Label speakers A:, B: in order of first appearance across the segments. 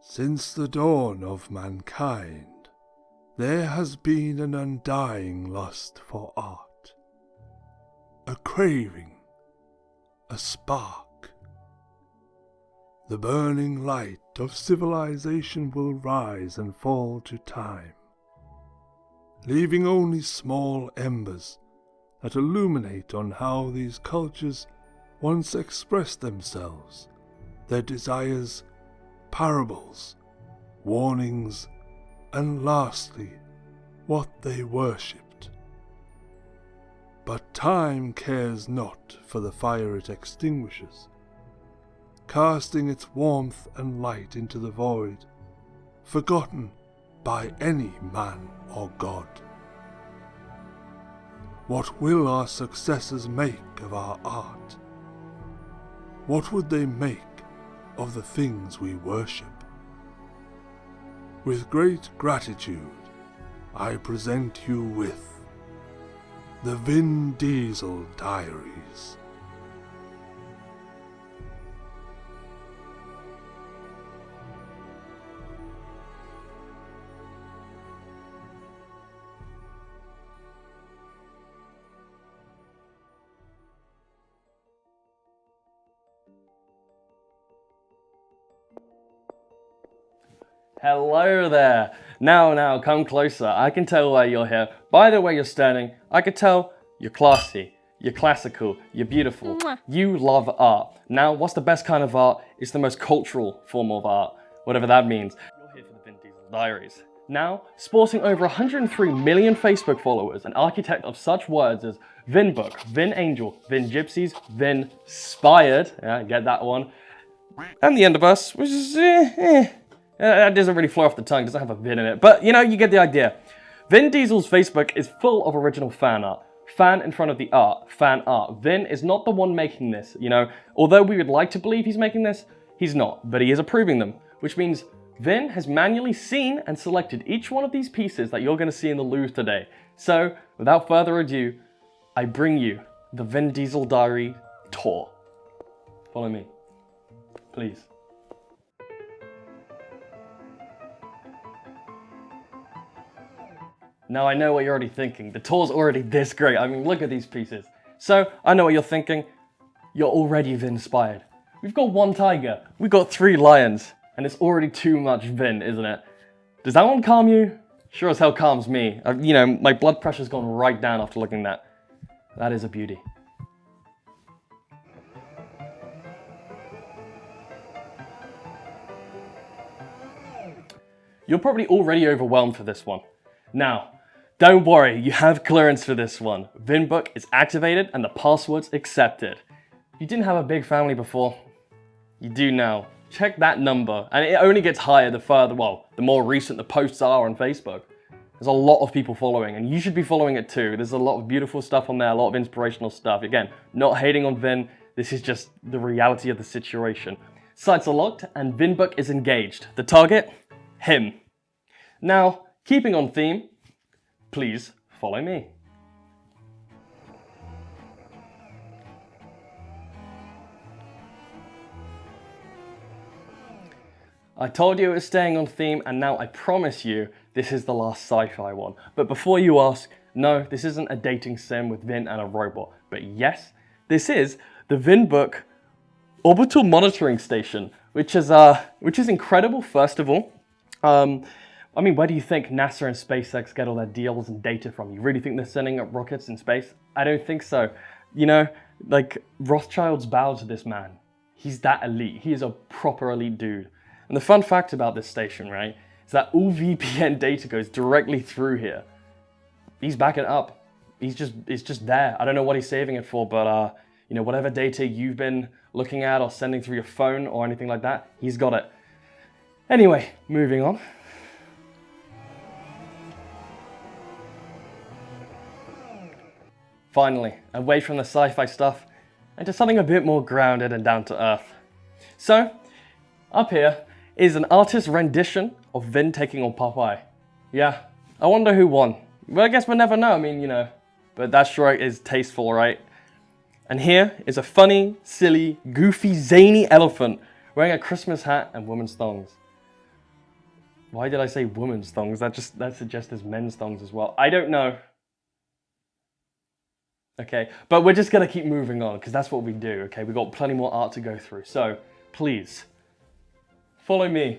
A: Since the dawn of mankind, there has been an undying lust for art, a craving, a spark. The burning light of civilization will rise and fall to time, leaving only small embers that illuminate on how these cultures once expressed themselves, their desires, parables, warnings, and lastly, what they worshipped. But time cares not for the fire it extinguishes, casting its warmth and light into the void, forgotten by any man or god. What will our successors make of our art? What would they make of the things we worship? With great gratitude, I present you with the Vin Diesel Diaries.
B: Hello there. Now, come closer. I can tell why you're here. By the way you're standing, I could tell you're classy, you're classical, you're beautiful. You love art. Now, what's the best kind of art? It's the most cultural form of art, whatever that means. You're here for the Vin Diesel Diaries. Now, sporting over 103 million Facebook followers, an architect of such words as Vinbook, Vin Angel, Vin Gypsies, Vinspired, yeah, get that one, and the end of us, which is that doesn't really flow off the tongue, doesn't have a Vin in it, but you know, you get the idea. Vin Diesel's Facebook is full of original fan art. Fan in front of the art, fan art. Vin is not the one making this, you know. Although we would like to believe he's making this, he's not, but he is approving them, which means Vin has manually seen and selected each one of these pieces that you're going to see in the Louvre today. So, without further ado, I bring you the Vin Diesel Diary tour. Follow me, please. Now I know what you're already thinking. The tour's already this great. I mean, look at these pieces. So, I know what you're thinking. You're already Vinspired. We've got one tiger, we've got 3 lions, and it's already too much Vin, isn't it? Does that one calm you? Sure as hell calms me. You know, my blood pressure's gone right down after looking at that. That is a beauty. You're probably already overwhelmed for this one. Now, don't worry, you have clearance for this one. Vinbook is activated and the password's accepted. If you didn't have a big family before, you do now. Check that number, and it only gets higher the further, well, the more recent the posts are on Facebook. There's a lot of people following, and you should be following it too. There's a lot of beautiful stuff on there, a lot of inspirational stuff. Again, not hating on Vin, this is just the reality of the situation. Sites are locked, and Vinbook is engaged. The target? Him. Now, keeping on theme, please follow me. I told you it was staying on theme, and now I promise you this is the last sci-fi one. But before you ask, no, this isn't a dating sim with Vin and a robot. But yes, this is the Vinbook orbital monitoring station, which is incredible. First of all, I mean, where do you think NASA and SpaceX get all their deals and data from? You really think they're sending up rockets in space? I don't think so. You know, like, Rothschilds bow to this man. He's that elite. He is a proper elite dude. And the fun fact about this station, right, is that all VPN data goes directly through here. He's backing it up. It's just there. I don't know what he's saving it for, but you know, whatever data you've been looking at or sending through your phone or anything like that, he's got it. Anyway, moving on. Finally, away from the sci-fi stuff, into something a bit more grounded and down to earth. So, up here is an artist's rendition of Vin taking on Popeye. Yeah, I wonder who won. Well, I guess we'll never know, I mean, you know, but that sure is tasteful, right? And here is a funny, silly, goofy, zany elephant wearing a Christmas hat and women's thongs. Why did I say women's thongs? That suggests there's men's thongs as well. I don't know. Okay, but we're just gonna keep moving on because that's what we do, okay? We've got plenty more art to go through. So, please, follow me.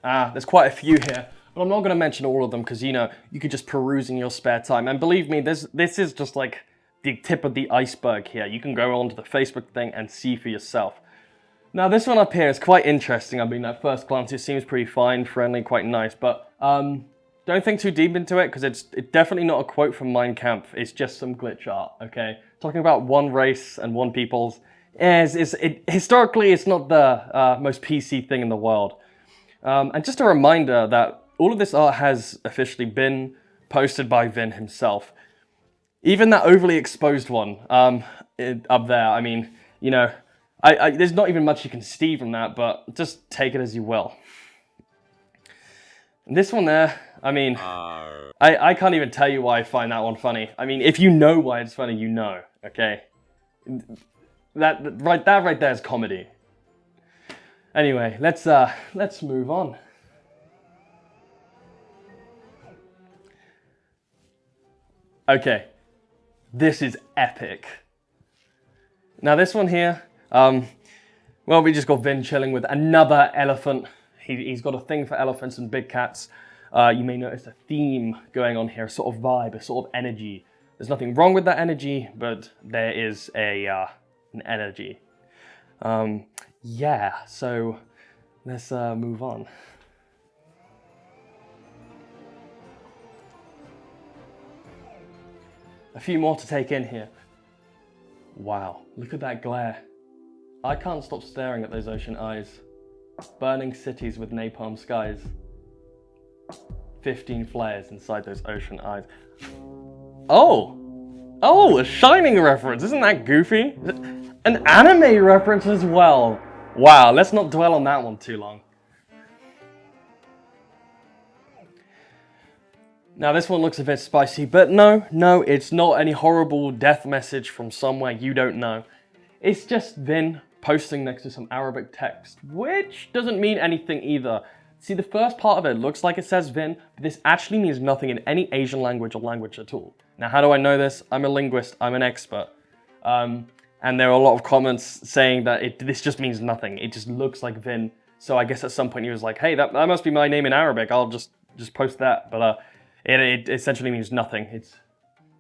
B: There's quite a few here, but I'm not gonna mention all of them because, you know, you could just peruse in your spare time. And believe me, this is just like the tip of the iceberg here. You can go onto the Facebook thing and see for yourself. Now this one up here is quite interesting. I mean, at first glance it seems pretty fine, friendly, quite nice, but don't think too deep into it because it's definitely not a quote from Mein Kampf. It's just some glitch art, okay? Talking about one race and one people's. Historically, it's not the most PC thing in the world. And just a reminder that all of this art has officially been posted by Vin himself. Even that overly exposed one up there, I mean, you know, there's not even much you can see from that, but just take it as you will. And this one there, I mean, I can't even tell you why I find that one funny. I mean, if you know why it's funny, you know, okay? That right there is comedy. Anyway, let's move on. Okay, this is epic. Now this one here, well, we just got Vin chilling with another elephant. He's got a thing for elephants and big cats. You may notice a theme going on here, a sort of vibe, a sort of energy. There's nothing wrong with that energy, but there is an energy. Yeah, so let's move on. A few more to take in here. Wow, look at that glare. I can't stop staring at those ocean eyes. Burning cities with napalm skies. 15 flares inside those ocean eyes. Oh, a Shining reference. Isn't that goofy? An anime reference as well. Wow, let's not dwell on that one too long. Now this one looks a bit spicy, but no, it's not any horrible death message from somewhere you don't know. It's just Vin posting next to some Arabic text, which doesn't mean anything either. See, the first part of it looks like it says Vin, but this actually means nothing in any Asian language or language at all. Now, how do I know this? I'm a linguist, I'm an expert. And there are a lot of comments saying that this just means nothing. It just looks like Vin. So I guess at some point he was like, hey, that must be my name in Arabic. I'll just post that. But it essentially means nothing.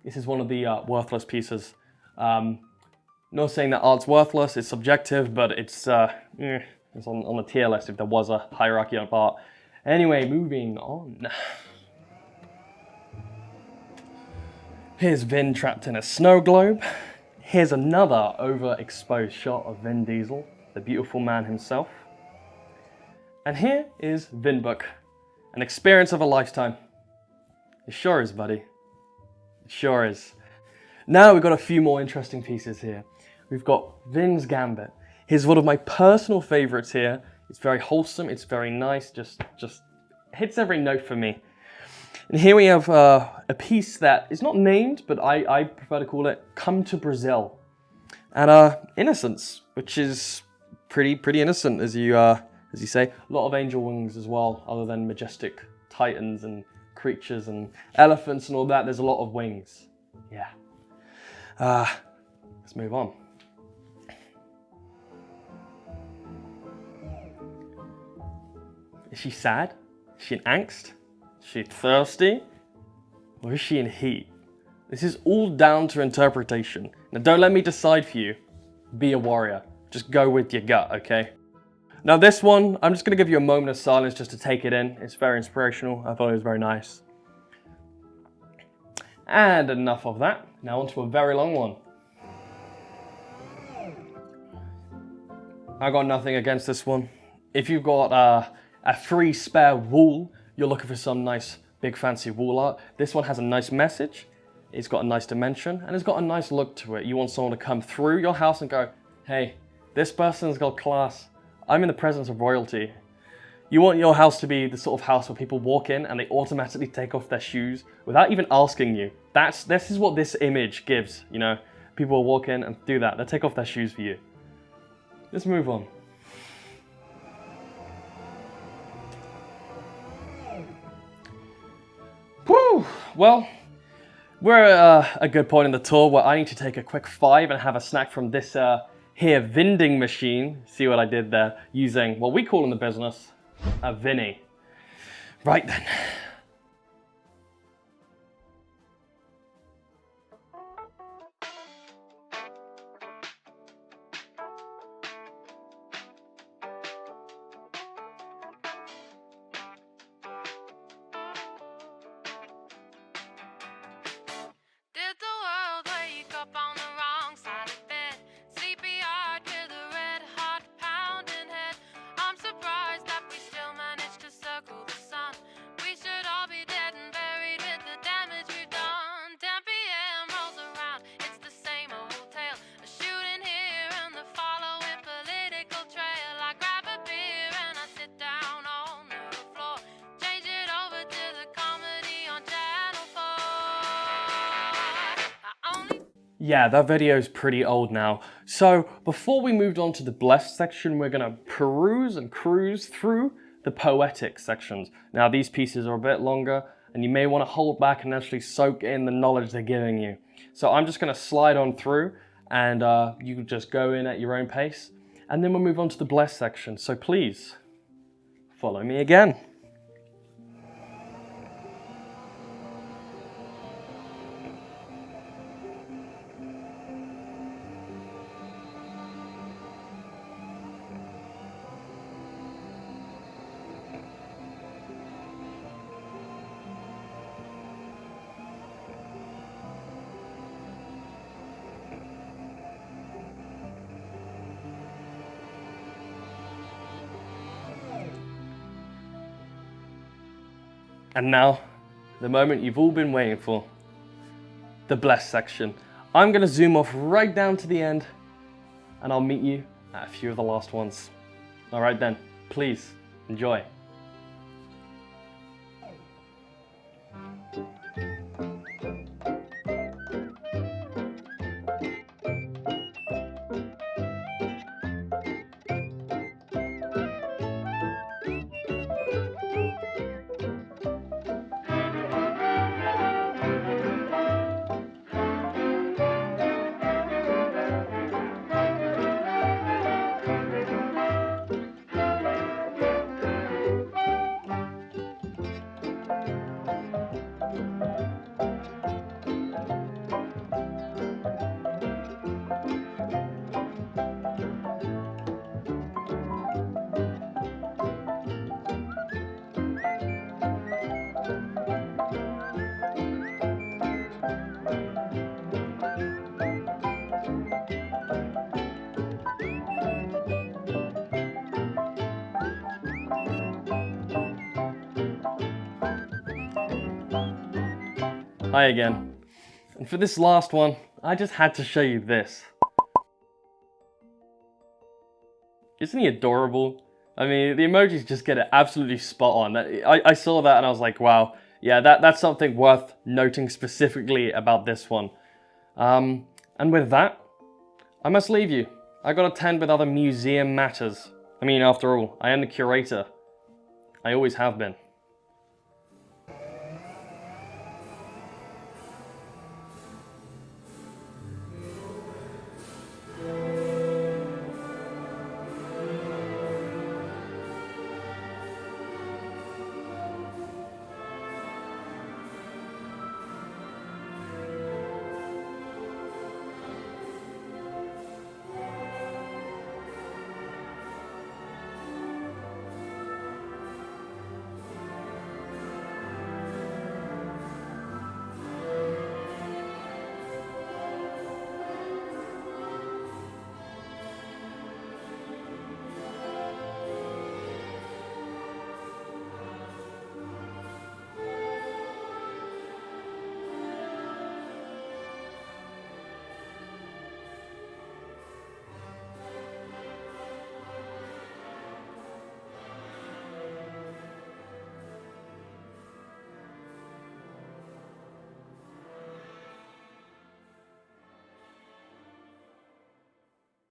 B: This is one of the worthless pieces. Not saying that art's worthless, it's subjective, but it's on the tier list if there was a hierarchy of art. Anyway, moving on. Here's Vin trapped in a snow globe. Here's another overexposed shot of Vin Diesel, the beautiful man himself. And here is Vinbook, an experience of a lifetime. It sure is, buddy. It sure is. Now we've got a few more interesting pieces here. We've got Vin's Gambit. Here's one of my personal favorites here. It's very wholesome, it's very nice, just hits every note for me. And here we have a piece that is not named, but I prefer to call it Come to Brazil. And Innocence, which is pretty innocent, as you say. A lot of angel wings as well, other than majestic titans and creatures and elephants and all that. There's a lot of wings. Yeah. Let's move on. Is she sad? Is she in angst? Is she thirsty? Or is she in heat? This is all down to interpretation. Now don't let me decide for you. Be a warrior. Just go with your gut, okay? Now this one, I'm just going to give you a moment of silence just to take it in. It's very inspirational. I thought it was very nice. And enough of that. Now onto a very long one. I got nothing against this one. If you've got a free spare wool, you're looking for some nice big fancy wool art, this one has a nice message, it's got a nice dimension, and it's got a nice look to it. You want someone to come through your house and go, hey, this person's got class. I'm in the presence of royalty. You want your house to be the sort of house where people walk in and they automatically take off their shoes without even asking you. This is what this image gives, you know. People will walk in and do that. They'll take off their shoes for you. Let's move on. Whew, well, we're at a good point in the tour where I need to take a quick 5 and have a snack from this here vending machine. See what I did there? Using what we call in the business a Vinny. Right then.
C: Did the world wake up on the wrong side of bed? Sleepy-eyed with a red-hot pounding head. I'm surprised that we still managed to circle the sun. We should all be dead and buried with the damage we've done. 10 p.m. rolls around, it's the same old tale. A shooting here and the following political trail. I grab a beer and I sit down on the floor. Change it over to the comedy on Channel 4.
B: Yeah, that video is pretty old now. So before we moved on to the blessed section, we're gonna peruse and cruise through the poetic sections. Now these pieces are a bit longer and you may wanna hold back and actually soak in the knowledge they're giving you. So I'm just gonna slide on through and you can just go in at your own pace. And then we'll move on to the blessed section. So please, follow me again. And now, the moment you've all been waiting for, the blessed section. I'm gonna zoom off right down to the end and I'll meet you at a few of the last ones. All right then, please enjoy. Hi again. And for this last one, I just had to show you this. Isn't he adorable? I mean, the emojis just get it absolutely spot on. I saw that and I was like, wow, yeah, that's something worth noting specifically about this one. And with that, I must leave you. I gotta attend with other museum matters. I mean, after all, I am the curator. I always have been.